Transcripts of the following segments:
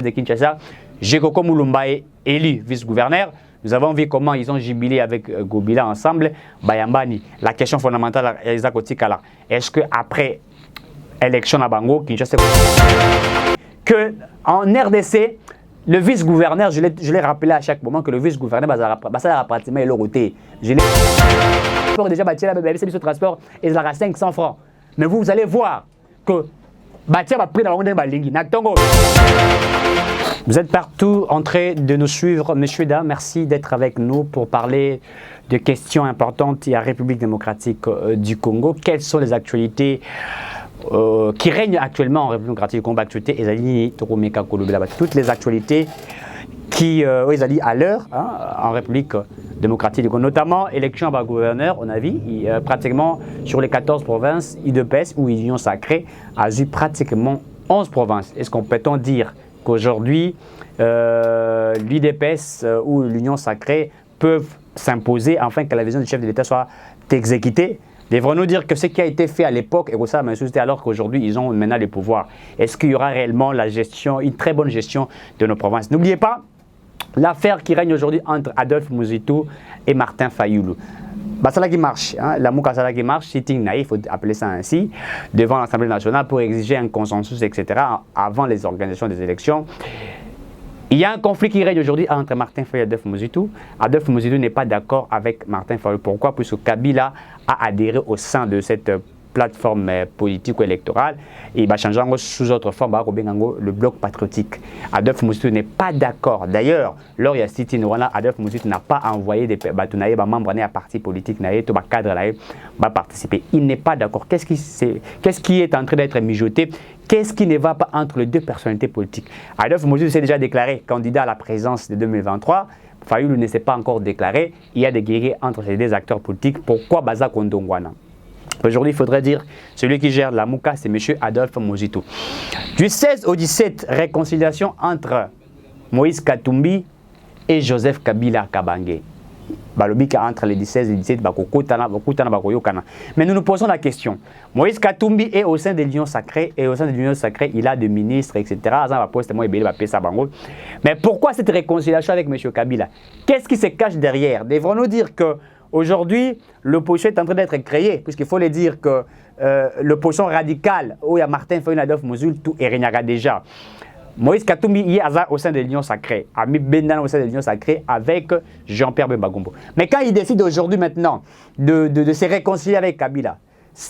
de Kinshasa, Jekoko Mulumba est élu vice-gouverneur. Nous avons vu comment ils ont jubilé avec Gobila ensemble. Bayambani, la question fondamentale, est-ce qu'après l'élection à Bango, Kinshasa, que en RDC, le vice-gouverneur, je l'ai rappelé à chaque moment que le vice-gouverneur, ça pratiquement est le côté. Je l'ai déjà bâti la BBC sur transport et ça a 500 francs. Mais vous allez voir que vous êtes partout en train de nous suivre. Messieurs, dames, merci d'être avec nous pour parler de questions importantes à la République démocratique du Congo. Quelles sont les actualités qui règnent actuellement en République démocratique du Congo? Toutes les actualités qui à l'heure en République démocratique du Congo, notamment élection à gouverneur, on a vu pratiquement sur les 14 provinces, IDPS ou Union Sacrée a eu pratiquement 11 provinces. Est-ce qu'on peut dire qu'aujourd'hui l'IDPS ou l'Union Sacrée peuvent s'imposer afin que la vision du chef de l'État soit exécutée? Devrons-nous dire que ce qui a été fait à l'époque et ça m'a suscité alors qu'aujourd'hui ils ont maintenant le pouvoir? Est-ce qu'il y aura réellement la gestion, une très bonne gestion de nos provinces? N'oubliez pas l'affaire qui règne aujourd'hui entre Adolphe Muzitu et Martin Fayoulou. Basala qui marche, la Moukasala qui marche, sitting naïf, il faut appeler ça ainsi, devant l'Assemblée nationale pour exiger un consensus, etc., avant les organisations des élections. Il y a un conflit qui règne aujourd'hui entre Martin Fayoulou et Adolphe Muzitu. Adolphe Muzitu n'est pas d'accord avec Martin Fayoulou. Pourquoi? Puisque Kabila a adhéré au sein de cette plateforme politique ou électorale et il va changer sous autre forme le bloc patriotique. Adolphe Muzitu n'est pas d'accord. D'ailleurs, lors de City Nourana, Adolphe Muzitu n'a pas envoyé des membres à parti politique, tout cadre va participer. Il n'est pas d'accord. Qu'est-ce qui est en train d'être mijoté? Qu'est-ce qui ne va pas entre les deux personnalités politiques? Adolphe Muzitu s'est déjà déclaré candidat à la présidence de 2023. Fayoulou ne s'est pas encore déclaré. Il y a des guerriers entre ces deux acteurs politiques. Pourquoi Baza Kondongwana? Aujourd'hui, il faudrait dire, celui qui gère la Mouka, c'est M. Adolphe Muzitu. Du 16 au 17, réconciliation entre Moïse Katumbi et Joseph Kabila Kabange. Balobika entre les 16 et 17, mais nous nous posons la question. Moïse Katumbi est au sein de l'Union Sacrée, et au sein de l'Union Sacrée, il a des ministres, etc. Mais pourquoi cette réconciliation avec M. Kabila? Qu'est-ce qui se cache derrière? Devrons-nous dire que aujourd'hui, l'opposition est en train d'être créée, puisqu'il faut le dire que l'opposition radicale, où il y a Martin Fayoulou, Adolphe Muzitu, et Renaga déjà. Moïse Katumbi est au sein de l'Union Sacrée, Ami Bendan au sein de l'Union Sacrée avec Jean-Pierre Bembagombo. Mais quand il décide aujourd'hui maintenant de se réconcilier avec Kabila,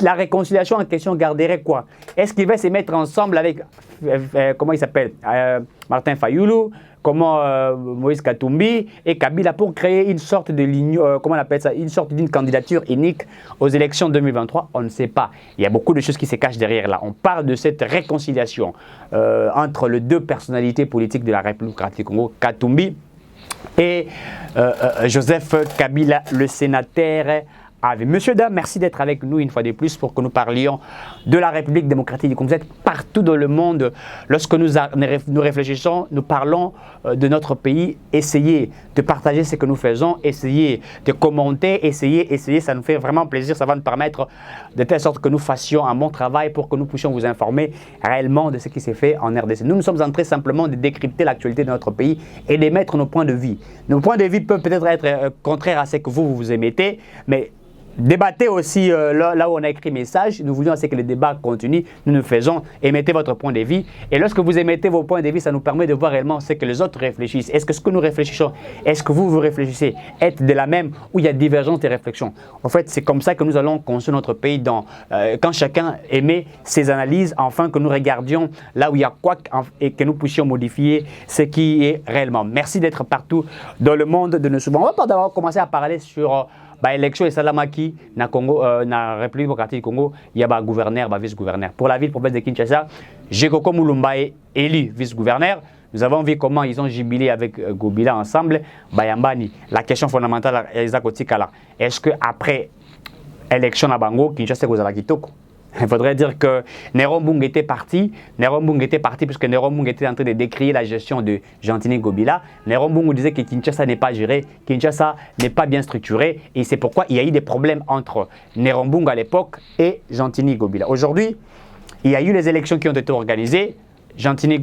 la réconciliation en question garderait quoi? Est-ce qu'il va se mettre ensemble avec, comment il s'appelle, Martin Fayoulou, Moïse Katumbi et Kabila pour créer une sorte de ligne, comment on appelle ça, une sorte d'une candidature unique aux élections 2023? On ne sait pas. Il y a beaucoup de choses qui se cachent derrière là. On parle de cette réconciliation entre les deux personnalités politiques de la République démocratique du Congo, Katumbi et Joseph Kabila, le sénateur. Monsieur, dame, merci d'être avec nous une fois de plus pour que nous parlions de la République démocratique du Congo. Vous êtes partout dans le monde. Lorsque nous réfléchissons, nous parlons de notre pays. Essayez de partager ce que nous faisons, essayez de commenter, essayez. Ça nous fait vraiment plaisir. Ça va nous permettre de telle sorte que nous fassions un bon travail pour que nous puissions vous informer réellement de ce qui s'est fait en RDC. Nous sommes en train simplement de décrypter l'actualité de notre pays et d'émettre nos points de vue. Nos points de vue peuvent peut-être être contraires à ce que vous émettez, mais débattez aussi là où on a écrit message. Nous voulions que le débat continue. Nous nous faisons, émettez votre point de vue. Et lorsque vous émettez vos points de vue, ça nous permet de voir réellement ce que les autres réfléchissent. Est-ce que ce que nous réfléchissons, est-ce que vous réfléchissez, est de la même ou il y a divergence des réflexions? En fait, c'est comme ça que nous allons construire notre pays quand chacun émet ses analyses, afin que nous regardions là où il y a quoi et que nous puissions modifier ce qui est réellement. Merci d'être partout dans le monde de nos souvenirs. On va pas d'abord commencer à parler sur l'élection et Salamaki na Congo, na République démocratique du Congo, il y a gouverneur, vice-gouverneur. Pour la ville province de Kinshasa, Jekoko Mulumba est élu vice-gouverneur. Nous avons vu comment ils ont jubilé avec Gobila ensemble. Bayambani, la question fondamentale, est-ce qu'après l'élection à Bango, Kinshasa est à Kitoko? Il faudrait dire que Néron Mbungu était parti. Néron Mbungu était parti puisque Néron Mbungu était en train de décrier la gestion de Gentini Gobila. Néron Mbungu disait que Kinshasa n'est pas géré, Kinshasa n'est pas bien structuré. Et c'est pourquoi il y a eu des problèmes entre Néron Mbungu à l'époque et Gentini Gobila. Aujourd'hui, il y a eu les élections qui ont été organisées. Gentini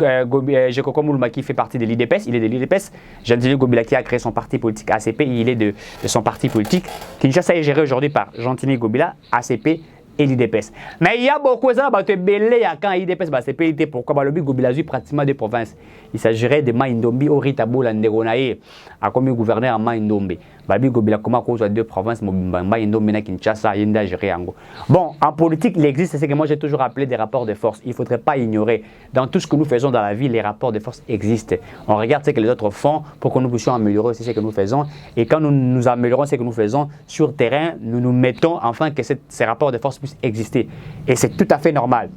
Jekoko Moulma qui fait partie de l'IDPS, il est de l'IDPS. Gentini Gobila qui a créé son parti politique ACP, il est de son parti politique. Kinshasa est géré aujourd'hui par Gentini Gobila, ACP et l'IDPS. Mais il y a beaucoup de gens qui ont belé quand l'IDPS ACP, pourquoi le Gobila a pratiquement des provinces. Il s'agirait de Maïndombi, Oritabo, Landegonaye, a comme gouverneur à Maïndombi. Babi Gobila, comment cause deux provinces, Maïndombi, Kinshasa, Yenda, géré Ango. Bon, en politique, il existe, c'est que moi j'ai toujours appelé des rapports de force. Il ne faudrait pas ignorer. Dans tout ce que nous faisons dans la vie, les rapports de force existent. On regarde ce que les autres font pour que nous puissions améliorer aussi ce que nous faisons. Et quand nous améliorons ce que nous faisons sur terrain, nous nous mettons enfin que ces rapports de force puissent exister. Et c'est tout à fait normal.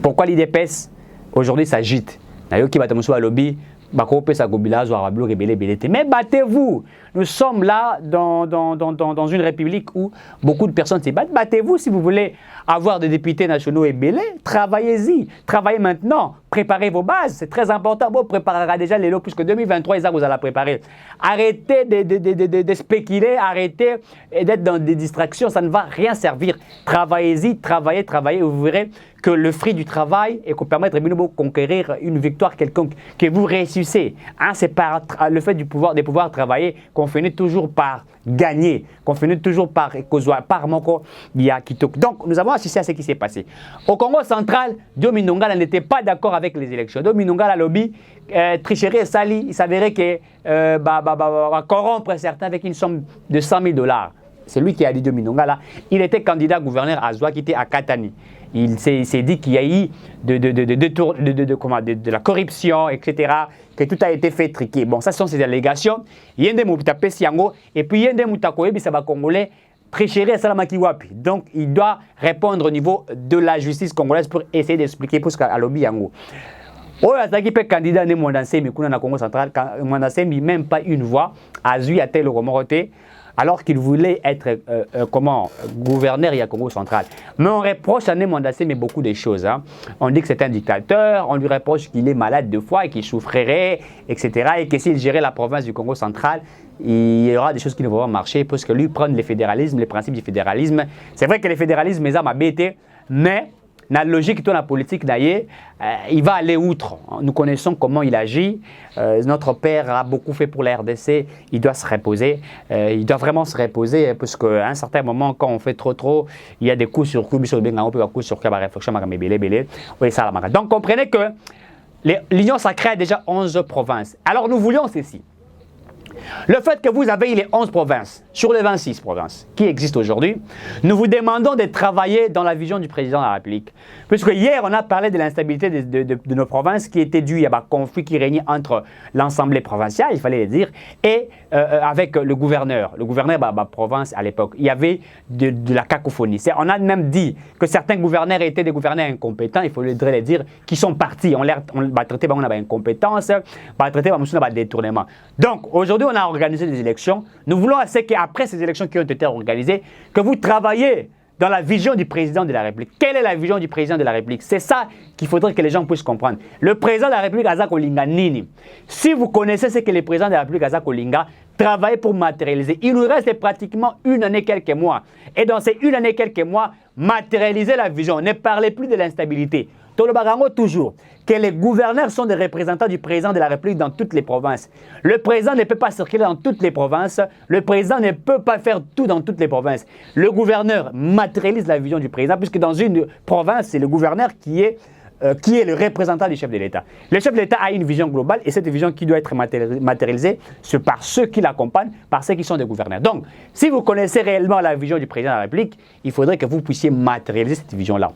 Pourquoi l'IDPS aujourd'hui s'agite? Nayoki Batamusu à lobby, Bako Pesa Gobila, Zoarablo, Rebele, Belete. Mais battez-vous! Nous sommes là dans une république où beaucoup de personnes se battent. Battez-vous si vous voulez avoir des députés nationaux et belés. Travaillez-y. Travaillez maintenant. Préparez vos bases. C'est très important. Bon, préparera déjà les lots puisque 2023, vous allez préparer. Arrêtez de spéculer. Arrêtez d'être dans des distractions. Ça ne va rien servir. Travaillez-y. Travaillez. Vous verrez que le fruit du travail et qu'on permette de conquérir une victoire quelconque, que vous réussissez. Hein, c'est par le fait de pouvoir travailler qu'on finit toujours par gagner, qu'on finit toujours par Moko Yakitok. Donc, nous avons assisté à ce qui s'est passé. Au Congo central, Dominonga n'était pas d'accord avec les élections. Dominonga, la lobby, tricherie et sali, il s'avérait que corrompre certains avec une somme de 100 000 $. C'est lui qui a dit Dominonga là. Il était candidat gouverneur à Zoua qui était à Katani. Il s'est dit qu'il y a eu de la corruption, etc., que tout a été fait triquer. Bon, ça ce sont ces allégations. Yende Moutape Siango, et puis Yende Moutakoye, Bisaba Congolais, tricherie à Salamakiwapi. Donc, il doit répondre au niveau de la justice congolaise pour essayer d'expliquer pour ce qu'a lobby Yango. Oyo azaki pe candidat ne Mondansemi kuna na Congo central, Mondansemi même pas une voix, azui a tel romoroté. Alors qu'il voulait être gouverneur il y a Congo central. Mais on reproche à Némondassé mais beaucoup de choses. Hein. On dit que c'est un dictateur, on lui reproche qu'il est malade 2 fois et qu'il souffrirait, etc. Et que s'il gérait la province du Congo central, il y aura des choses qui ne vont pas marcher parce que lui prendre le fédéralisme, les principes du fédéralisme. C'est vrai que le fédéralisme est m'abêté, mais dans la logique de la politique d'ailleurs, il va aller outre. Nous connaissons comment il agit. Notre père a beaucoup fait pour la RDC. Il doit se reposer. Il doit vraiment se reposer parce qu'à un certain moment, quand on fait trop, il y a des coups sur coups, on peut coups sur réflexion. Donc comprenez que l'Union sacrée a déjà 11 provinces. Alors nous voulions ceci. Le fait que vous avez les 11 provinces sur les 26 provinces qui existent aujourd'hui, nous vous demandons de travailler dans la vision du président de la République. Puisque hier, on a parlé de l'instabilité de nos provinces qui était due à un conflit qui régnait entre l'Assemblée provinciale, il fallait le dire, et avec le gouverneur. Le gouverneur de la province à l'époque, il y avait de la cacophonie. On a même dit que certains gouverneurs étaient des gouverneurs incompétents, il faudrait le dire, qui sont partis. On va traiter d'incompétence, on va traiter de détournement. Donc, aujourd'hui, on a organisé des élections. Nous voulons à ce qu'après ces élections qui ont été organisées, que vous travaillez dans la vision du président de la République. Quelle est la vision du président de la République? C'est ça qu'il faudrait que les gens puissent comprendre. Le président de la République, Azak Olinga Nini. Si vous connaissez ce que le président de la République, Azak Olinga, travaille pour matérialiser, il nous reste pratiquement 1 année, quelques mois. Et dans ces 1 année, quelques mois, matérialiser la vision. Ne parlez plus de l'instabilité. Tolobarango toujours, que les gouverneurs sont des représentants du président de la République dans toutes les provinces. Le président ne peut pas circuler dans toutes les provinces. Le président ne peut pas faire tout dans toutes les provinces. Le gouverneur matérialise la vision du président, puisque dans une province, c'est le gouverneur qui est le représentant du chef de l'État. Le chef de l'État a une vision globale et cette vision qui doit être matérialisée, c'est par ceux qui l'accompagnent, par ceux qui sont des gouverneurs. Donc, si vous connaissez réellement la vision du président de la République, il faudrait que vous puissiez matérialiser cette vision-là.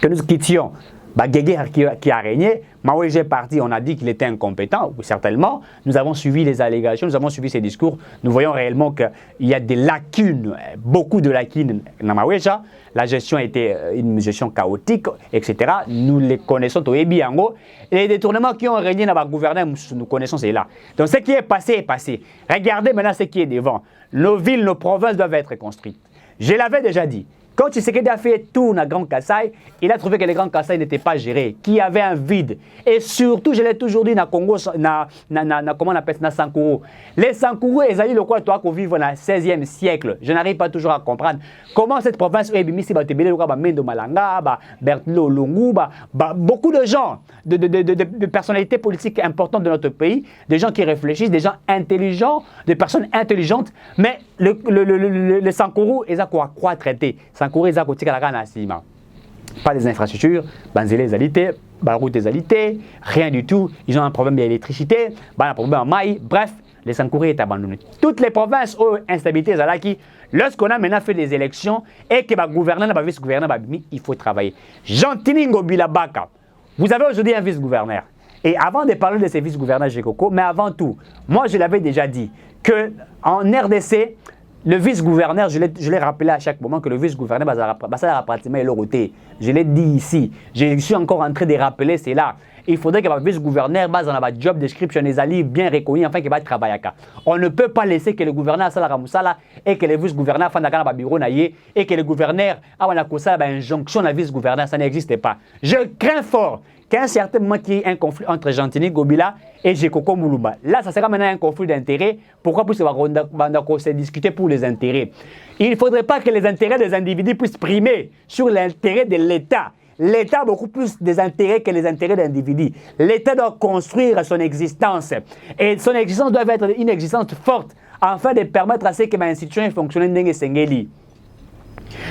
Que nous quittions Guégué qui a régné, Maoué est parti, on a dit qu'il était incompétent, certainement. Nous avons suivi les allégations, nous avons suivi ses discours. Nous voyons réellement qu'il y a des lacunes, beaucoup de lacunes dans Maouéja. La gestion était une gestion chaotique, etc. Nous les connaissons au Ebiango. Et les détournements qui ont régné dans le gouvernement, nous connaissons cela. Donc ce qui est passé est passé. Regardez maintenant ce qui est devant. Nos villes, nos provinces doivent être construites. Je l'avais déjà dit. Quand Tshisekedi a fait tout dans Grand Kassai, il a trouvé que les Grands Kassai n'étaient pas gérés, qu'il y avait un vide. Et surtout, je l'ai toujours dit, dans Congo, comment on appelle ça, Sankourou. Les Sankourou, ils ont dit le quoi, toi, qu'on vit dans le 16e siècle. Je n'arrive pas toujours à comprendre comment cette province, Berthelot Lungu, beaucoup de gens, de personnalités politiques importantes de notre pays, des gens qui réfléchissent, des gens intelligents, des personnes intelligentes, mais le Sankourou, ils ont quoi traiter. Sankourou, ils ont quoi pas des infrastructures, les alité, route des alité, rien du tout. Ils ont un problème d'électricité, un problème en maille, bref, les Sankourou est abandonné. Toutes les provinces ont instabilité, lorsqu'on a maintenant fait des élections et que le gouverneur n'a vice-gouverneur, il faut travailler. Jean-Tiningo Bilabaka, vous avez aujourd'hui un vice-gouverneur. Et avant de parler de ces vice-gouverneurs Gekoko, mais avant tout, moi je l'avais déjà dit, qu'en RDC, le vice-gouverneur, je l'ai rappelé à chaque moment que le vice-gouverneur, pratiquement est. Je l'ai dit ici. Je suis encore en train de rappeler, c'est là. Il faudrait que le vice-gouverneur, dans la job description, les alliés bien reconnus, enfin qu'il va travailler. On ne peut pas laisser que le gouverneur Salara Moussala et que le vice-gouverneur Fandakana Bureau et que le gouverneur Awanakosa injonction à vice-gouverneur, ça n'existe pas. Je crains fort qu'à un certain moment qu'il y ait un conflit entre Gentini Gobila et Gekoko Moulumba. Là, ça sera maintenant un conflit d'intérêts. Pourquoi? Parce qu'on se discuter pour les intérêts. Il ne faudrait pas que les intérêts des individus puissent primer sur l'intérêt de l'État. L'État a beaucoup plus des intérêts que les intérêts d'individus. L'État doit construire son existence. Et son existence doit être une existence forte afin de permettre à ce que l'institution fonctionne dans Sengeli.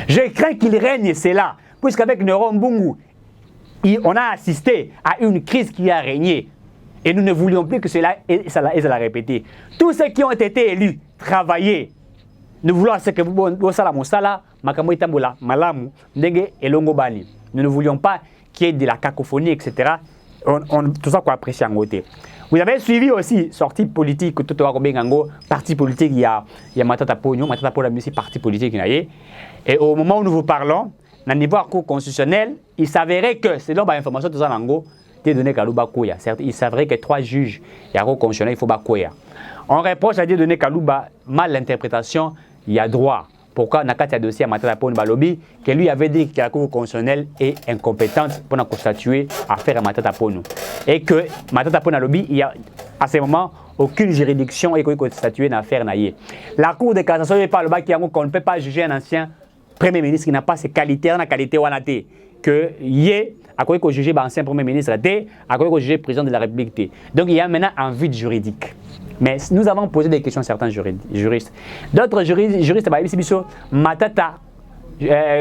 Je crains qu'il règne cela, puisqu'avec Neron Bungu, on a assisté à une crise qui a régné. Et nous ne voulions plus que cela, et ça l'a répété. Tous ceux qui ont été élus, travailler. Nous voulons ce que vous Sala, Makambo Itambola, Malamu, Ndenge et Longobani. Nous ne voulions pas qu'il y ait de la cacophonie, etc. Tout ça qu'on apprécie en côté. Vous avez suivi aussi sortie politique, tout parti politique, il y a Matata Pogno, Matata Pogno, parti politique. Et au moment où nous vous parlons, dans le niveau cour constitutionnel, il s'avérait que, selon l'information de Zanango, il s'avérait que 3 juges, il y a un cour constitutionnel, il faut Bakoya. On reproche à Dieudonné Kalouba mal l'interprétation, il y a droit. Pourquoi Nakati a dossier à Matata Pogno Balobi, que lui avait dit que la cour constitutionnelle est incompétente pour constatuer affaire à Matata Pogno. Et que Matata Pogno Balobi, il y a à ce moment aucune juridiction et qu'on statuer dans l'affaire Naye. La cour de cassation n'est pas le bas qui qu'on ne peut pas juger un ancien Premier ministre qui n'a pas ses qualités, la qualité ou que yé à quoi juger l'ancien Premier ministre à quoi juger président de la République. Donc il y a maintenant un vide juridique. Mais nous avons posé des questions à certains juristes. D'autres juristes, Matata,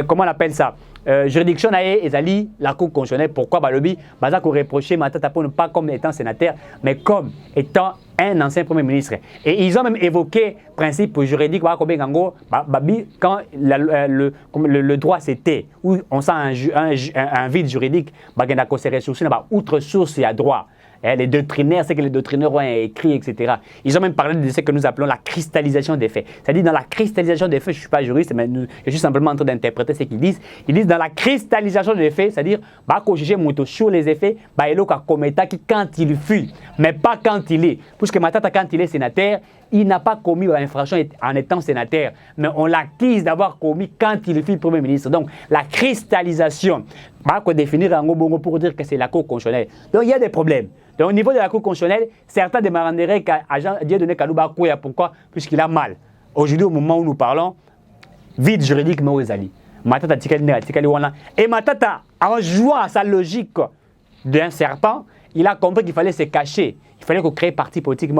comment on appelle ça? Juridiction et la Cour constitutionnelle. Pourquoi Balobi Bazako reproché Matata pour ne pas comme étant sénateur, mais comme étant un ancien Premier ministre. Et ils ont même évoqué le principe juridique quand le droit c'était, où on sent un vide juridique, outre source, il y a droit. Les doctrinaires, c'est que les doctrinaires ont écrit, etc. Ils ont même parlé de ce que nous appelons la cristallisation des faits. C'est-à-dire, dans la cristallisation des faits, je ne suis pas juriste, mais je suis simplement en train d'interpréter ce qu'ils disent. Ils disent dans la cristallisation des faits, c'est-à-dire, qu'on juge sur les effets, il y a Kometa qui, quand il fut, mais pas quand il est. Puisque Matata, quand il est sénateur, il n'a pas commis l'infraction en étant sénateur, mais on l'accuse d'avoir commis quand il fut Premier ministre. Donc, la cristallisation, on va définir un mot pour dire que c'est la Cour constitutionnelle. Donc, il y a des problèmes. Donc, au niveau de la Cour constitutionnelle, certains demanderaient qu'à Dieudonné Kalouba Kouya, pourquoi? Puisqu'il a mal. Aujourd'hui, au moment où nous parlons, vide juridique, mais aux alliés. Matata et Matata, en jouant à sa logique d'un serpent, il a compris qu'il fallait se cacher. Il fallait qu'on crée parti politique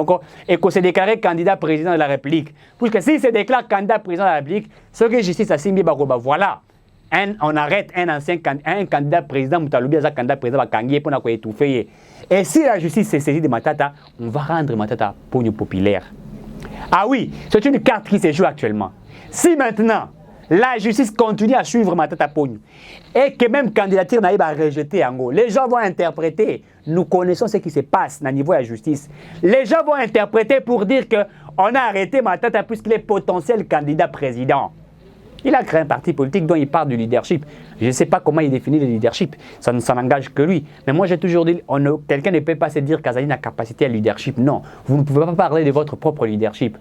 et qu'on se déclare candidat président de la République. Puisque s'il se déclare candidat président de la République, ce que justice a signé, voilà. On arrête un candidat président, Moutaloubi, un candidat président, pour étouffer. Et si la justice s'est saisie de Matata, on va rendre Matata Pogno populaire. Ah oui, c'est une carte qui se joue actuellement. Si maintenant, la justice continue à suivre Matata Pogno et que même candidature n'a pas rejeté en gros, les gens vont interpréter, nous connaissons ce qui se passe au niveau de la justice. Les gens vont interpréter pour dire qu'on a arrêté Matata puisqu'il est potentiel candidat président. Il a créé un parti politique dont il parle du leadership. Je ne sais pas comment il définit le leadership, ça n'engage que lui. Mais moi j'ai toujours dit, quelqu'un ne peut pas se dire qu'Azali n'a capacité à leadership. Non, vous ne pouvez pas parler de votre propre leadership.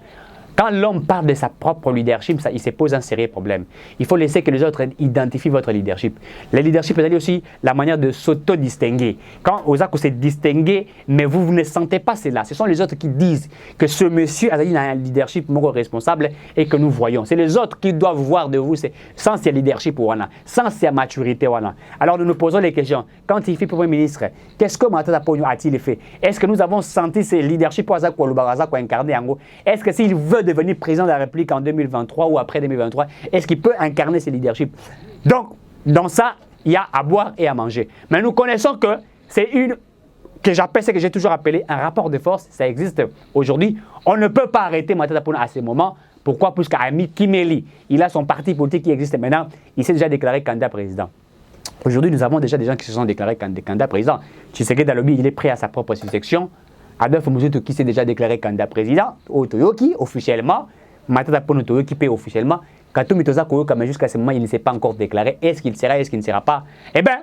Quand l'homme parle de sa propre leadership, il se pose un sérieux problème. Il faut laisser que les autres identifient votre leadership. Le leadership est aussi la manière de s'auto-distinguer. Quand Osako s'est distingué, mais vous ne sentez pas cela. Ce sont les autres qui disent que ce monsieur a un leadership responsable et que nous voyons. C'est les autres qui doivent voir de vous sans ce leadership, sans cette maturité. Alors nous nous posons les questions. Quand il fait Premier ministre, qu'est-ce que Matata Ponyo a-t-il fait? Est-ce que nous avons senti ce leadership incarné? Est-ce que s'il veut devenir président de la République en 2023 ou après 2023, est-ce qu'il peut incarner ce leadership? Donc, dans ça, il y a à boire et à manger. Mais nous connaissons que c'est que j'appelle ce que j'ai toujours appelé un rapport de force. Ça existe aujourd'hui. On ne peut pas arrêter Matata Ponyo à ce moment. Pourquoi? Puisque Ami Kimeli, il a son parti politique qui existe maintenant. Il s'est déjà déclaré candidat président. Aujourd'hui, nous avons déjà des gens qui se sont déclarés candidats président. Tshisekedi Dalobi, il est prêt à sa propre succession. Adolphe Muzutu qui s'est déjà déclaré candidat président, au Toyoki officiellement, Matata Ponyo Toyoki paie officiellement, Katumi Toza Koyoka, mais jusqu'à ce moment, il ne s'est pas encore déclaré. Est-ce qu'il sera, est-ce qu'il ne sera pas? Eh bien,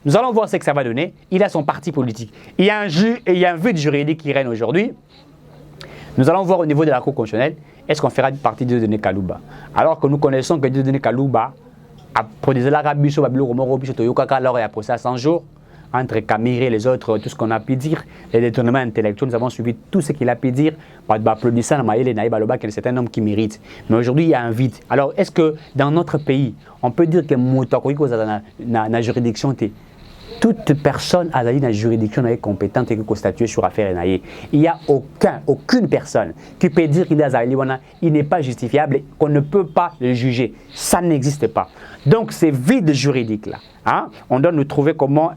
nous allons voir ce que ça va donner. Il a son parti politique. Il y a un vide juridique qui règne aujourd'hui. Nous allons voir au niveau de la Cour constitutionnelle, est-ce qu'on fera partie de Dieudonné Kalouba? Alors que nous connaissons que Dieudonné Kalouba a produit la Rabiso, Babilou, Biso, Toyoka, alors il y a procès à 100 jours. Entre Camille et les autres, tout ce qu'on a pu dire, les détournements intellectuels, nous avons suivi tout ce qu'il a pu dire. Applaudissant à Maïle et Naïba Loba, c'est un homme qui mérite. Mais aujourd'hui, il y a un vide. Alors, est-ce que dans notre pays, on peut dire que la juridiction, toute personne a la juridiction compétente et qui est statuée sur affaire Naïe. Il n'y a aucune personne qui peut dire qu'il n'est pas justifiable et qu'on ne peut pas le juger. Ça n'existe pas. Donc, ces vides juridiques-là, hein, on doit nous trouver comment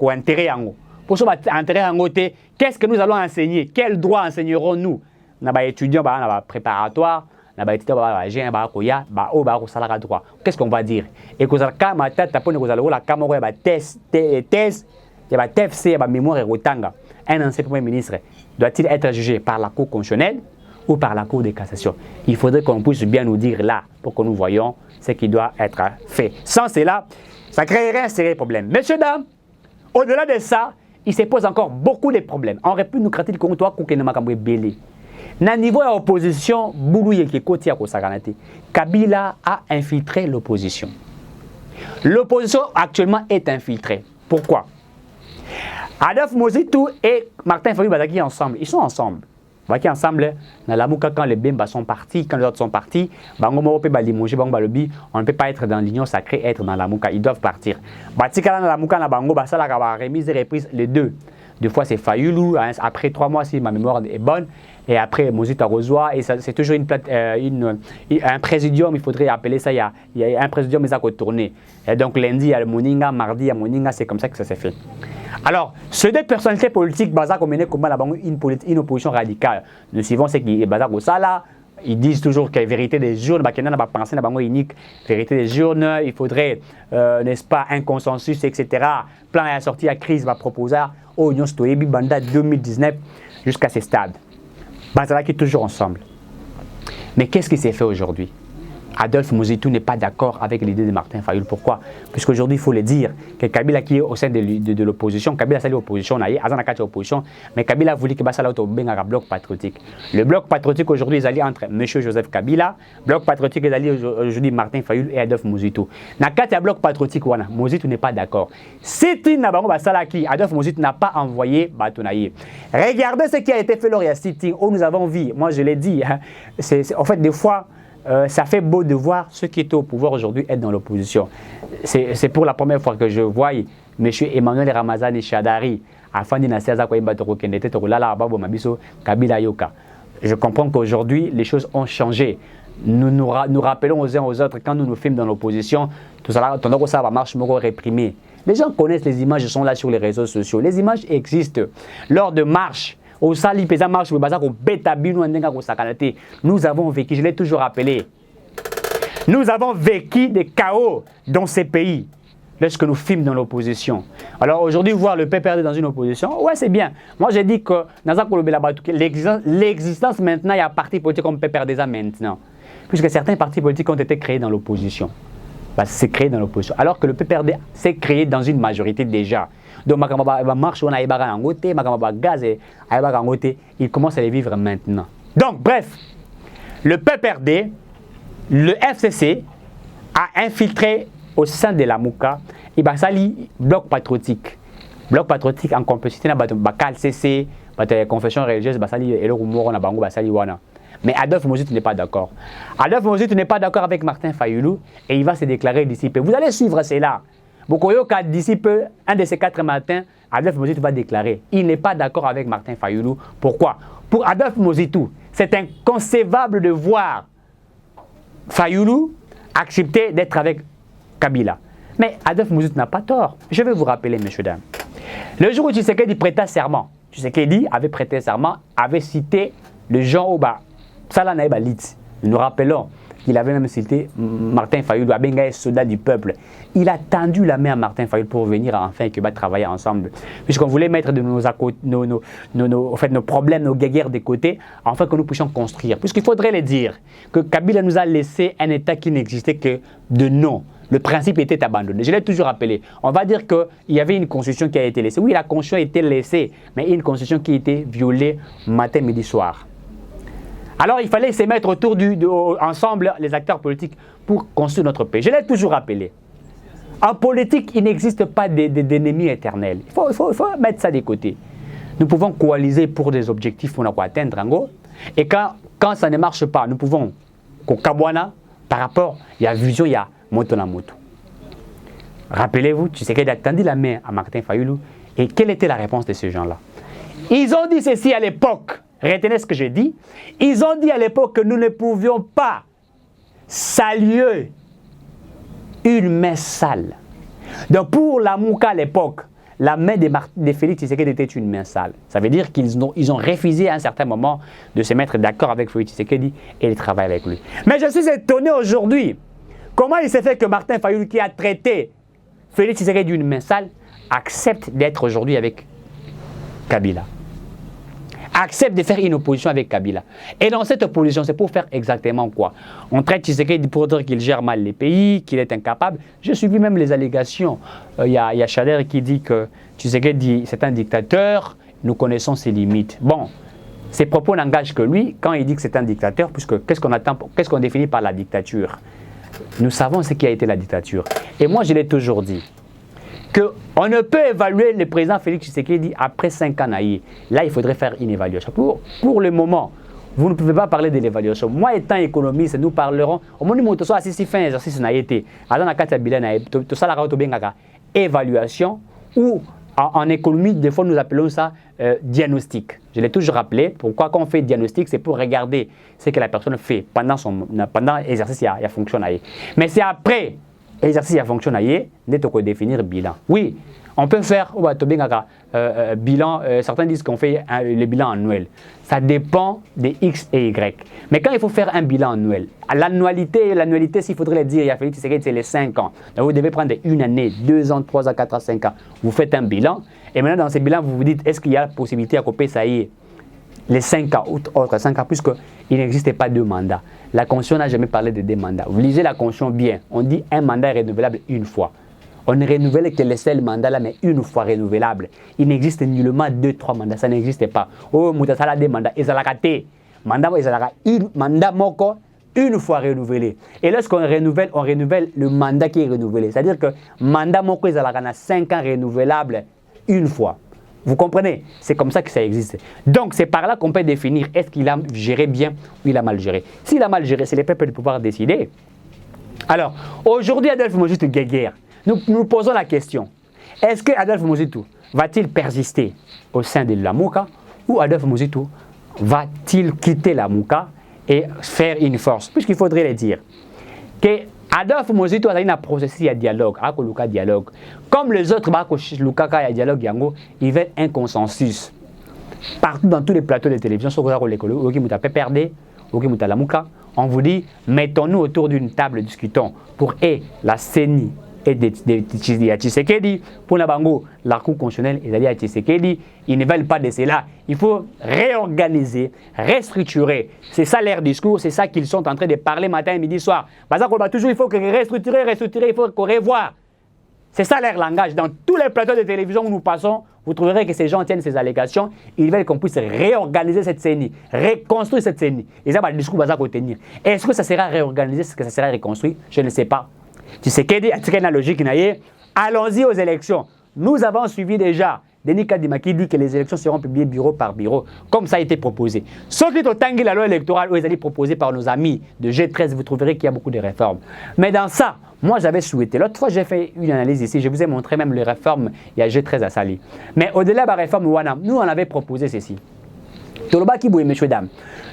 intérêt en haut. Pour ce intérêt en haut, qu'est-ce que nous allons enseigner? Quel droit enseignerons-nous? Nous avons étudiants, nous avons préparatoire, nous avons étudiants, nous avons droit. Qu'est-ce qu'on va dire? Et que nous avons test, TFC, mémoire et rotanga. Un ancien Premier ministre doit-il être jugé par la Cour constitutionnelle ou par la Cour de cassation? Il faudrait qu'on puisse bien nous dire là pour que nous voyions ce qui doit être fait. Sans cela, ça créerait un sérieux problème. Messieurs, dames, au-delà de ça, il se pose encore beaucoup de problèmes. En République démocratique du Congo, na niveau de l'opposition, Kabila a infiltré l'opposition. L'opposition actuellement est infiltrée. Pourquoi? Adolphe Muzitu et Martin Fayulu Bazaki ensemble. Ils sont ensemble. Bazaki ensemble, dans la Mouka, quand les Bemba sont partis, quand les autres sont partis, on ne peut pas être dans l'union sacrée, être dans la Mouka. Ils doivent partir. Batika dans la Mouka, na Bango, Basala, remise et reprise, les deux. Des fois, c'est Fayulu. Après 3 mois, si ma mémoire est bonne. Et après, Mouzit a reçoit. Et c'est toujours un présidium. Il faudrait appeler ça. Il y a un présidium, mais ça a tourné. Et donc, lundi, il y a le Moninga. Mardi, il y a Moninga. C'est comme ça que ça s'est fait. Alors, ces deux personnalités politiques, Bazak a mené une opposition radicale. Nous suivons ce qui est Bazak au Sala. Ils disent toujours que la vérité des urnes, vérité des urnes, il faudrait, n'est-ce pas, un consensus, etc. Plan à la sortie à crise va proposer au Union Stoébi Banda 2019 jusqu'à ce stade. Bazala qui est toujours ensemble. Mais qu'est-ce qui s'est fait aujourd'hui? Adolphe Muzitu n'est pas d'accord avec l'idée de Martin Fayulu. Pourquoi? Puisqu'aujourd'hui, il faut le dire, que Kabila qui est au sein de l'opposition, Kabila c'est l'opposition, l'opposition, mais Kabila a voulu que Bassala ait un bloc patriotique. Le bloc patriotique aujourd'hui, ils allaient entre M. Joseph Kabila, bloc patriotique, ils allaient aujourd'hui Martin Fayulu et Adolphe Muzitu. Dans le cas de bloc patriotique, Muzitu n'est pas d'accord. Si tu n'as pas Bassala qui, Adolphe Muzitu n'a pas envoyé Batonaye. Regardez ce qui a été fait lors de la sitting où nous avons vu, moi je l'ai dit, hein, en fait des fois, ça fait beau de voir ceux qui étaient au pouvoir aujourd'hui être dans l'opposition. C'est pour la première fois que je vois M. Emmanuel Ramazani Chadari, je comprends qu'aujourd'hui, les choses ont changé. Nous rappelons aux uns aux autres, quand nous nous filmons dans l'opposition, tout ça, ça va marcher réprimé. Les gens connaissent les images, sont là sur les réseaux sociaux. Les images existent. Lors de marches, nous avons vécu, je l'ai toujours rappelé, nous avons vécu des chaos dans ces pays lorsque nous filmons dans l'opposition. Alors aujourd'hui, voir le PPRD dans une opposition, ouais c'est bien. Moi j'ai dit que l'existence maintenant, il y a un parti politique comme PPRD maintenant. Puisque certains partis politiques ont été créés dans l'opposition. C'est créé dans l'opposition. Alors que le PPRD s'est créé dans une majorité déjà. Donc, il commence à les vivre maintenant. Donc, bref, le PPRD, le FCC a infiltré au sein de la Mouka et basali bloc patriotique. Bloc patriotique en complicité na bakal CC, confession religieuse basali et le rumor na bango basali wana. Mais Adolphe Mozitu n'est pas d'accord. Adolphe Mozitu n'est pas d'accord avec Martin Fayulu et il va se déclarer d'ici peu. Vous allez suivre cela. Bokoyoka d'ici peu, un de ces 4 matins, Adolphe Mozitu va déclarer. Il n'est pas d'accord avec Martin Fayulu. Pourquoi? Pour Adolphe Mozitu, c'est inconcevable de voir Fayulu accepter d'être avec Kabila. Mais Adolphe Mozitu n'a pas tort. Je vais vous rappeler, messieurs, dames. Le jour où Tshisekedi prêtait serment, Tshisekedi avait prêté serment, avait cité le Jean Oba. Salah Naïba Lit. Nous rappelons qu'il avait même cité Martin Fayulu, Abenga, soldat du peuple. Il a tendu la main à Martin Fayulu pour venir enfin que va travailler ensemble. Puisqu'on voulait mettre de nos problèmes, nos guerres de côté, afin que nous puissions construire. Puisqu'il faudrait le dire que Kabila nous a laissé un État qui n'existait que de nom. Le principe était abandonné. Je l'ai toujours rappelé. On va dire qu'il y avait une constitution qui a été laissée. Oui, la constitution a été laissée, mais une constitution qui a été violée matin, midi, soir. Alors, il fallait se mettre autour ensemble, les acteurs politiques, pour construire notre pays. Je l'ai toujours rappelé. En politique, il n'existe pas d'ennemis éternels. Il faut mettre ça de côté. Nous pouvons coaliser pour des objectifs qu'on a atteindre, en gros. Et quand ça ne marche pas, nous pouvons, par rapport, il y a vision, il y a moto na moto. Rappelez-vous, tu sais qu'il a tendu la main à Martin Fayulu. Et quelle était la réponse de ces gens-là? Ils ont dit ceci à l'époque. Retenez ce que j'ai dit. Ils ont dit à l'époque que nous ne pouvions pas saluer une main sale. Donc pour la Mouka à l'époque, la main de Félix Tshisekedi était une main sale. Ça veut dire qu'ils ont refusé à un certain moment de se mettre d'accord avec Félix Tshisekedi et de travailler avec lui. Mais je suis étonné aujourd'hui. Comment il s'est fait que Martin Fayulu, qui a traité Félix Tshisekedi d'une main sale, accepte d'être aujourd'hui avec Kabila? Accepte de faire une opposition avec Kabila. Et dans cette opposition, c'est pour faire exactement quoi? On traite Tshisekedi pour dire qu'il gère mal les pays, qu'il est incapable. J'ai suivi même les allégations. Il y a Chader qui dit que Tshisekedi, c'est un dictateur, nous connaissons ses limites. Bon, ses propos n'engagent que lui quand il dit que c'est un dictateur, puisque qu'est-ce qu'on définit par la dictature? Nous savons ce qui a été la dictature. Et moi, je l'ai toujours dit. Qu'on ne peut évaluer le président Félix Tshisekedi après 5 ans. Là, il faudrait faire une évaluation. Pour le moment, vous ne pouvez pas parler de l'évaluation. Moi, étant économiste, nous parlerons. Au moment où nous avons fait un exercice, évaluation ou en économie, des fois, nous appelons ça diagnostic. Je l'ai toujours rappelé. Pourquoi quand on fait diagnostic, c'est pour regarder ce que la personne fait pendant l'exercice, il a fonctionné. Mais c'est après l'exercice a fonctionné, nous devons définir le bilan. Oui, on peut faire bilan, certains disent qu'on fait le bilan annuel. Ça dépend des X et Y. Mais quand il faut faire un bilan annuel, l'annualité, s'il faudrait le dire, il y a fallu que c'est les 5 ans. Donc vous devez prendre une année, 2 ans, 3 ans, 4 ans, 5 ans. Vous faites un bilan. Et maintenant, dans ce bilan, vous vous dites, est-ce qu'il y a la possibilité à couper ça y est, les 5 ans, autres 5 ans, puisqu'il n'existait pas 2 mandats. La Constitution n'a jamais parlé de 2 mandats. Vous lisez la Constitution bien. On dit un mandat est renouvelable une fois. On ne renouvelle que le seul mandat là, mais une fois renouvelable. Il n'existe nullement 2-3 mandats. Ça n'existe pas. Oh, Moutasala 2 mandats. Ils ont raté. Mandat moko, une fois renouvelé. Et lorsqu'on renouvelle, on renouvelle le mandat qui est renouvelé. C'est-à-dire que mandat moko, ils ont 5 ans renouvelable une fois. Vous comprenez? C'est comme ça que ça existe. Donc, c'est par là qu'on peut définir est-ce qu'il a géré bien ou il a mal géré. S'il a mal géré, c'est les peuples de pouvoir décider. Alors, aujourd'hui, Adolphe Mozitu guerre. Nous nous posons la question. Est-ce que Adolphe Mozitu va-t-il persister au sein de la Mouka ou Adolphe Mozitu va-t-il quitter la Mouka et faire une force? Puisqu'il faudrait le dire que Adolphe Mozitu a un processus de dialogue, un dialogue. Comme les autres, il dialogue, il veut un consensus. Partout dans tous les plateaux de télévision, on vous dit, mettons-nous autour d'une table, discutons pour la CENI et de Tshisekedi, pour la Bango, la Cour constitutionnelle et de Tshisekedi, ils ne veulent pas de cela. Il faut réorganiser, restructurer. C'est ça leur discours, c'est ça qu'ils sont en train de parler matin, midi, soir. Toujours, il faut que restructurer, il faut qu'on revoie. C'est ça leur langage. Dans tous les plateaux de télévision où nous passons, vous trouverez que ces gens tiennent ces allégations, ils veulent qu'on puisse réorganiser cette CENI, reconstruire cette CENI. Et ça, le discours va retenir. Est-ce que ça sera réorganisé, est-ce que ça sera reconstruit? Je ne sais pas. Tu sais qu'il y a une logique, allons-y aux élections. Nous avons suivi déjà Denis Kadima qui dit que les élections seront publiées bureau par bureau, comme ça a été proposé. Sauf que dans la loi électorale, où ils allaient proposée par nos amis de G13, vous trouverez qu'il y a beaucoup de réformes. Mais dans ça, moi j'avais souhaité, l'autre fois j'ai fait une analyse ici, je vous ai montré même les réformes, il y a G13 à Sali. Mais au-delà de la réforme Wana, nous on avait proposé ceci. Toloba Kiboué, messieurs, dames,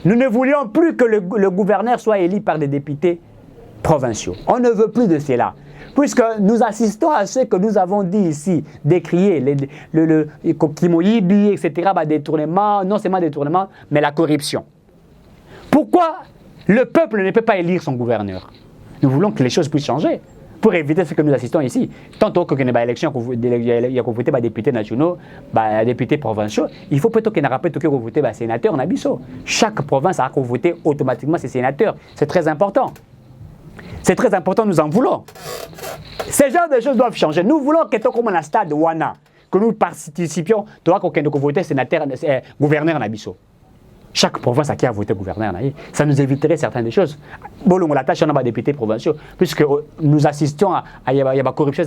nous ne voulions plus que le gouverneur soit élu par des députés provinciaux. On ne veut plus de cela. Puisque nous assistons à ce que nous avons dit ici, décrier le Kimoyibi, etc., détournement, non seulement détournement, mais la corruption. Pourquoi le peuple ne peut pas élire son gouverneur? Nous voulons que les choses puissent changer pour éviter ce que nous assistons ici. Tantôt qu'il y a une élection, il y a voté des députés nationaux, des députés provinciaux, il faut plutôt qu'il y ait un voté des sénateurs en Abisso. Chaque province a voté automatiquement ses sénateurs. C'est très important. C'est très important, nous en voulons. Ces genres de choses doivent changer. Nous voulons que comme un stade de Wana, que nous participions, tu vois qu'on vote sénateur, gouverneur en Abisso. Chaque province a qui a voté gouverneur, ça nous éviterait certaines choses. Bon, on l'attache à des députés provinciaux, puisque nous assistions à la corruption.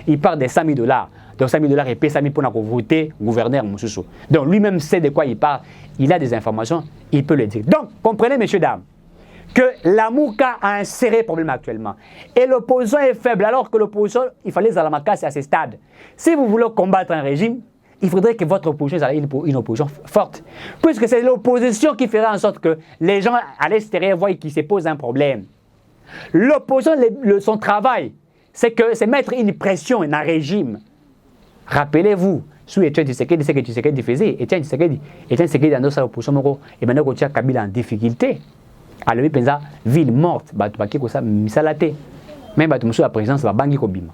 Il part des 100 000 $. Donc 100 000 $, il paie 100 000 pour voter gouverneur Moussoussou. Donc lui-même sait de quoi il parle. Il a des informations, il peut le dire. Donc, comprenez, messieurs, dames, que la Mouka a un sérieux problème actuellement. Et l'opposition est faible, alors que l'opposition, il fallait Zalamakasi à ce stade. Si vous voulez combattre un régime, il faudrait que votre opposition soit une opposition forte. Puisque c'est l'opposition qui fera en sorte que les gens à l'extérieur voient qu'il se pose un problème. L'opposition, son travail, c'est mettre une pression, un régime. Rappelez-vous, sous Etienne Tshisekedi, ce que Tshisekedi faisait, Etienne Tshisekedi dans sa opposition, et maintenant qu'on tient Kabila en difficulté. Alors, il y a une ville morte, même la présidence va bangi kobima.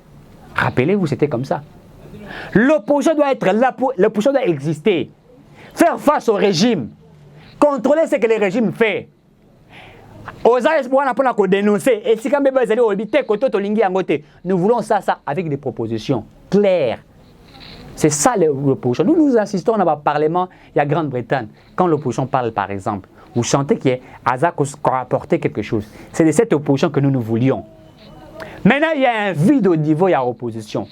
Rappelez-vous, c'était comme ça. L'opposition doit être là, l'opposition doit exister. Faire face au régime. Contrôler ce que le régime fait. Nous voulons ça avec des propositions claires. C'est ça l'opposition. Nous assistons à un parlement, il y a Grande-Bretagne. Quand l'opposition parle, par exemple, vous sentez qu'il y a Azak qui a apporté quelque chose. C'est de cette opposition que nous voulions. Maintenant, il y a un vide au niveau, il y a opposition.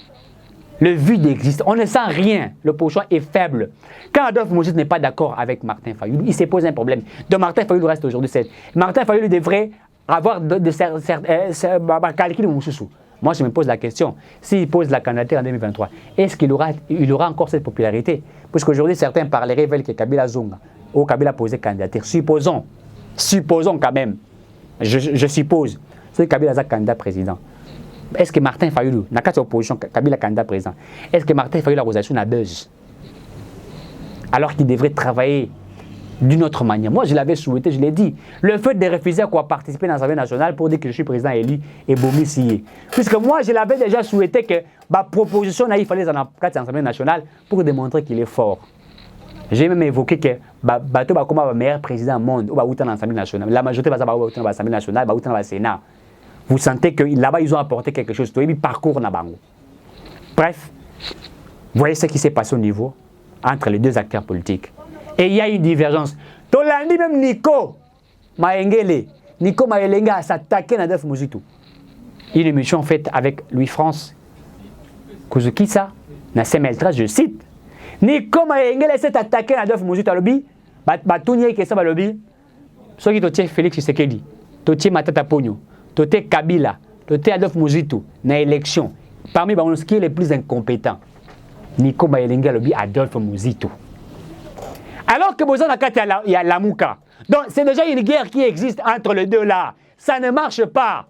Le vide existe. On ne sent rien. L'opposition est faible. Quand Adolphe Mouzit n'est pas d'accord avec Martin Fayoulou, il s'est posé un problème. Donc Martin Fayoulou reste aujourd'hui seul. Martin Fayoulou devrait avoir calcul Moussoussou. Moi, je me pose la question. S'il pose la candidature en 2023, est-ce qu'il aura encore cette popularité? Parce qu'aujourd'hui, certains parleraient veulent que Kabila Zonga ou Kabila posait candidature. Supposons quand même, je suppose, c'est Kabila est candidat président. Est-ce que Martin Fayoulou, dans la opposition, Kabila candidat président, est-ce que Martin Fayoulou a l'organisation a buzz? Alors qu'il devrait travailler d'une autre manière. Moi, je l'avais souhaité, je l'ai dit. Le fait de refuser à quoi participer dans l'Assemblée nationale pour dire que je suis président élu est bomi. Puisque moi, je l'avais déjà souhaité que ma proposition, il fallait dans l'Assemblée nationale pour démontrer qu'il est fort. J'ai même évoqué que Bato va comme le meilleur président au monde, ou dans l'Assemblée nationale. La majorité va dans l'Assemblée nationale, va dans le Sénat. Vous sentez que là-bas, ils ont apporté quelque chose. Ils parcourent Nabango. Bref, vous voyez ce qui s'est passé au niveau entre les deux acteurs politiques. Et il y a une divergence. Tolandi même Nico Maengele a s'attaqué à Adolphe Mouzito. Une émission faite avec Louis-France Kouzukisa, dans CML13, je cite. Nico Maengele s'est attaqué à Adolphe Mouzito à l'obbi. Batounia qui est ça à l'obbi. Ce qui est Félix Tshisekedi, Totier Matata Pogno, Totier Kabila, Totier Adolphe Mouzito, dans l'élection. Parmi ce qui est les plus incompétents, Nico Maengele a l'obbi Adolphe Mouzito. Alors que il y a la Mouka. Donc c'est déjà une guerre qui existe entre les deux là. Ça ne marche pas.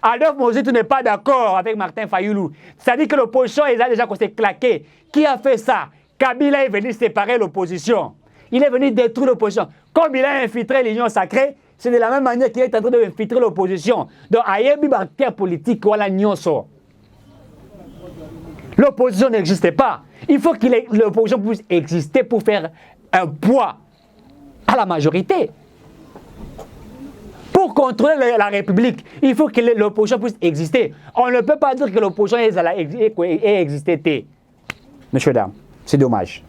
Adolphe Mouzito n'est pas d'accord avec Martin Fayoulou. Ça dit que l'opposition est déjà qu'on s'est claqué. Qui a fait ça? Kabila est venu séparer l'opposition. Il est venu détruire l'opposition. Comme il a infiltré l'Union sacrée, c'est de la même manière qu'il est en train d'infiltrer l'opposition. Donc il y a une guerre politique. L'opposition n'existait pas. Il faut que l'opposition puisse exister pour faire un poids à la majorité. Pour Pour contrôler la République, il faut que l'opposition puisse exister. On ne peut pas dire que l'opposition ait existé. Messieurs, dames, c'est dommage.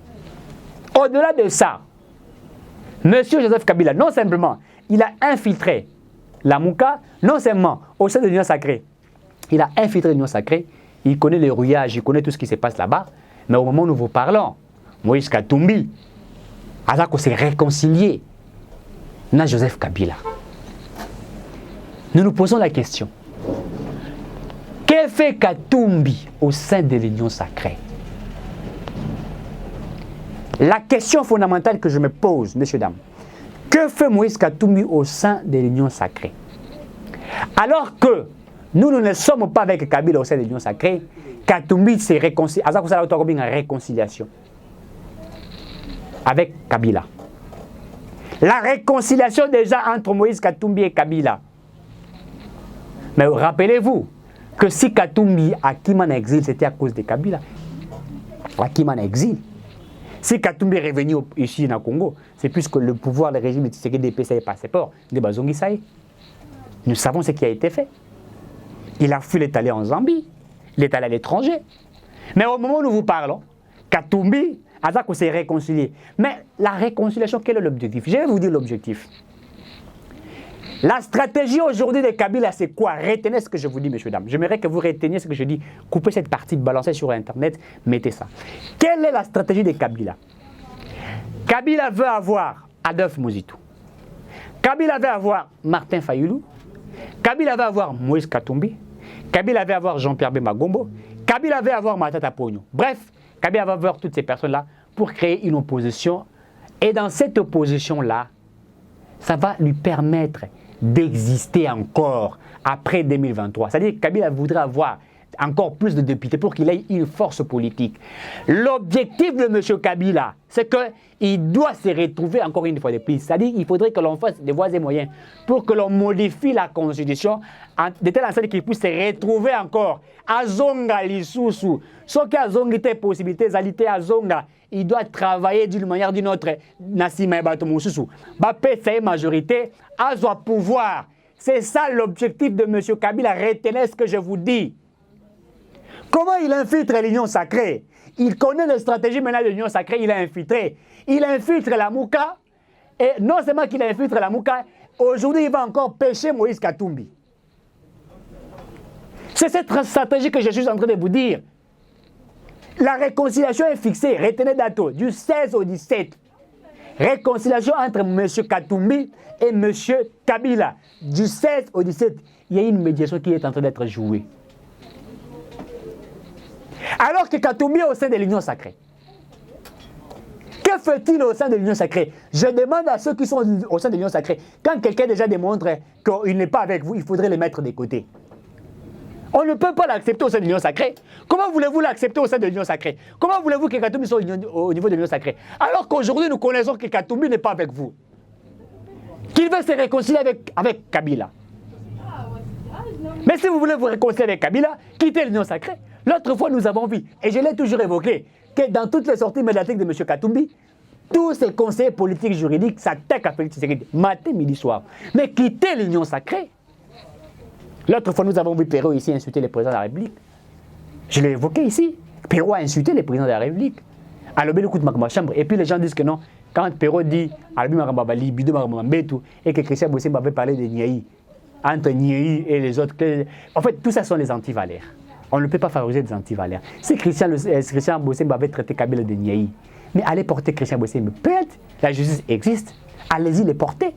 Au-delà de ça, M. Joseph Kabila, non simplement, il a infiltré la Mouka, non seulement au sein de l'Union sacrée, il a infiltré l'Union sacrée, il connaît les rouillages, il connaît tout ce qui se passe là-bas, mais au moment où nous vous parlons, Moïse Katumbi, Azako s'est réconcilié avec Joseph Kabila. Nous nous posons la question, que fait Katumbi au sein de l'Union sacrée? La question fondamentale que je me pose, messieurs, dames, que fait Moïse Katumbi au sein de l'Union sacrée? Alors que nous ne sommes pas avec Kabila au sein de l'Union sacrée, Katumbi s'est réconcilié, en réconciliation avec Kabila. La réconciliation déjà entre Moïse Katumbi et Kabila. Mais rappelez-vous que si Katumbi a quitté en exil, c'était à cause de Kabila. A quitté en exil. Si Katumbi est revenu ici au Congo, c'est puisque le pouvoir, le régime de Tshisekedi DPC et passeport de Bazongi Saï. Nous savons ce qui a été fait. Il a fui, il est allé en Zambie, il est allé à l'étranger. Mais au moment où nous vous parlons, Katumbi, Azako s'est réconcilié. Mais la réconciliation, quel est l'objectif? Je vais vous dire l'objectif. La stratégie aujourd'hui de Kabila, c'est quoi? Retenez ce que je vous dis, messieurs, dames. J'aimerais que vous reteniez ce que je dis. Coupez cette partie, balancez sur Internet, mettez ça. Quelle est la stratégie de Kabila? Kabila veut avoir Adolphe Mozitou. Kabila veut avoir Martin Fayoulou. Kabila veut avoir Moïse Katumbi. Kabila veut avoir Jean-Pierre Bemba Gombo. Kabila veut avoir Matata Pogno. Bref, Kabila va avoir toutes ces personnes-là pour créer une opposition. Et dans cette opposition-là, ça va lui permettre d'exister encore après 2023. C'est-à-dire que Kabila voudrait avoir encore plus de députés pour qu'il ait une force politique. L'objectif de M. Kabila, c'est qu'il doit se retrouver encore une fois de plus. C'est-à-dire qu'il faudrait que l'on fasse des voies et moyens pour que l'on modifie la Constitution de telle sorte qu'il puisse se retrouver encore. Azonga Lisusu. Ce qui a zonga des possibilités, Azonga, il doit travailler d'une manière ou d'une autre. Nassima et Batomosusu. Bapé, majorité, Azoa pouvoir. C'est ça l'objectif de M. Kabila. Retenez ce que je vous dis. Comment il infiltre l'Union sacrée? Il connaît la stratégie maintenant de l'Union sacrée, il a infiltré. Il infiltre la Mouka, et non seulement qu'il infiltre la Mouka, aujourd'hui il va encore pêcher Moïse Katumbi. C'est cette stratégie que je suis en train de vous dire. La réconciliation est fixée, retenez dato, du 16 au 17. Réconciliation entre M. Katumbi et M. Kabila. Du 16 au 17, il y a une médiation qui est en train d'être jouée. Alors que Katumbi est au sein de l'Union sacrée. Que fait-il au sein de l'Union sacrée? Je demande à ceux qui sont au sein de l'Union sacrée, quand quelqu'un déjà démontre qu'il n'est pas avec vous, il faudrait les mettre de côté. On ne peut pas l'accepter au sein de l'Union sacrée. Comment voulez-vous l'accepter au sein de l'Union sacrée? Comment voulez-vous que Katumbi soit au niveau de l'Union sacrée? Alors qu'aujourd'hui, nous connaissons que Katumbi n'est pas avec vous. Qu'il veut se réconcilier avec Kabila. Mais si vous voulez vous réconcilier avec Kabila, quittez l'Union sacrée. L'autre fois, nous avons vu, et je l'ai toujours évoqué, que dans toutes les sorties médiatiques de M. Katumbi, tous ces conseillers politiques juridiques s'attaquent à Félix Tshisekedi, matin, midi, soir. Mais quittez l'Union sacrée. L'autre fois, nous avons vu Perrault ici insulter le président de la République. Je l'ai évoqué ici. Perrault a insulté le président de la République. Alors, le coup de ma chambre. Et puis les gens disent que non. Quand Perrault dit Albi Marambabali, Bido Marambambetu, et que Christian Bossé m'avait parlé de Niaï, entre Niaï et les autres. En fait, tout ça sont les antivalaires. On ne peut pas favoriser des antivalaires. Si Christian Bossé m'avait traité Kabila de Niaï, mais allez porter Christian Bossé, mais peut-être la justice existe. Allez-y les porter.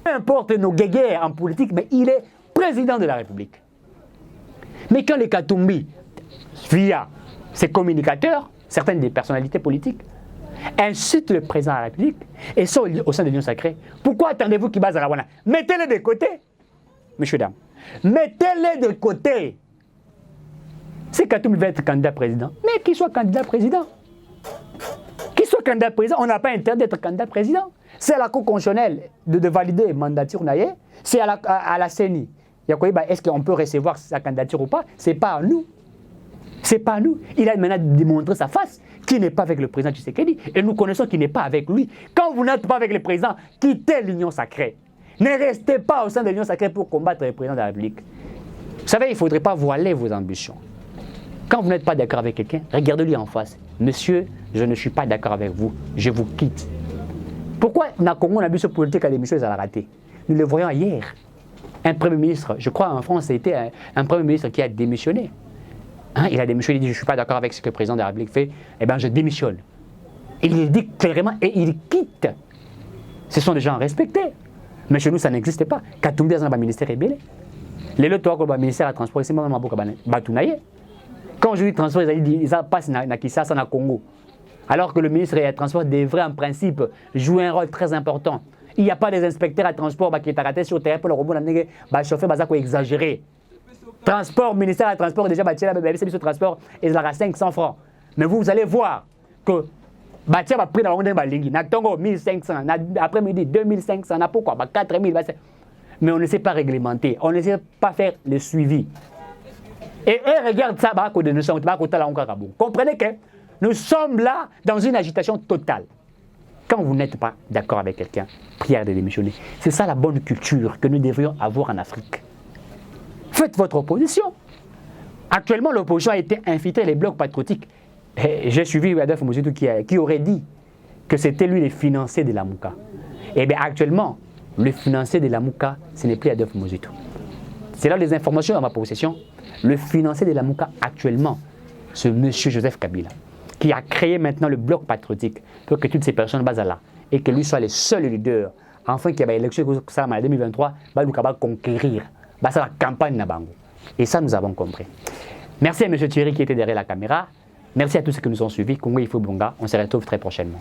Peu importe nos guéguerres en politique, mais il est président de la République. Mais quand les Katumbi, via ses communicateurs, certaines des personnalités politiques, insultent le président de la République et sont au sein de l'Union sacrée, pourquoi attendez-vous qu'ils basent à Rwanda? Mettez-les de côté, messieurs, dames. Mettez-les de côté. Si Katumbi veut être candidat président, mais qu'il soit candidat président. Qu'il soit candidat président, on n'a pas intérêt d'être candidat président. C'est à la Cour constitutionnelle de valider la mandature naïe, c'est à la CENI. Est-ce qu'on peut recevoir sa candidature ou pas? Ce n'est pas à nous. Ce n'est pas à nous. Il a maintenant démontré sa face, qu'il n'est pas avec le président Tshisekedi. Et nous connaissons qu'il n'est pas avec lui. Quand vous n'êtes pas avec le président, quittez l'Union sacrée. Ne restez pas au sein de l'Union sacrée pour combattre le président de la République. Vous savez, il ne faudrait pas voiler vos ambitions. Quand vous n'êtes pas d'accord avec quelqu'un, regardez-lui en face. Monsieur, je ne suis pas d'accord avec vous, je vous quitte. Pourquoi na Congo, on a vu ce politique à démission, ils ont raté? Nous le voyons hier. Un Premier ministre, je crois en France, c'était un Premier ministre qui a démissionné. Hein, il a démissionné, il dit je ne suis pas d'accord avec ce que le président de la République fait, eh bien je démissionne. Il le dit clairement et il quitte. Ce sont des gens respectés. Mais chez nous, ça n'existe pas. Katumbi a un ministère rebelle. Les autres, le ministère de transport, c'est même Batounaye. Quand je dis transport, ils passent à Kinshasa, au Congo. Alors que le ministre des Transports devrait en principe jouer un rôle très important. Il n'y a pas des inspecteurs à transport qui sont ratés sur le terrain pour le robot, les chauffeurs qui exagéré. Transport, ministère des Transports, déjà, le transport, il a 500 francs. Mais vous allez voir que Batia va prendre la ligne, na Tongo 1500, après-midi 2500, na pourquoi 4000. Mais on ne sait pas réglementer, on ne sait pas faire le suivi. Et regarde ça, comprenez que nous sommes là dans une agitation totale. Quand vous n'êtes pas d'accord avec quelqu'un, prière de démissionner. C'est ça la bonne culture que nous devrions avoir en Afrique. Faites votre opposition. Actuellement, l'opposition a été infiltrée, les blocs patriotiques. J'ai suivi Adolphe Mouzitou qui aurait dit que c'était lui le financier de la Mouka. Et bien actuellement, le financier de la Mouka, ce n'est plus Adolphe Mouzitou. C'est là les informations à ma possession. Le financier de la Mouka actuellement, c'est M. Joseph Kabila, qui a créé maintenant le bloc patriotique pour que toutes ces personnes basent là et que lui soit le seul leader. Enfin, qu'il y ait l'élection en 2023, il va conquérir. C'est la campagne Nabango. Et ça, nous avons compris. Merci à M. Thierry qui était derrière la caméra. Merci à tous ceux qui nous ont suivis. Congo Ifo Bonga. On se retrouve très prochainement.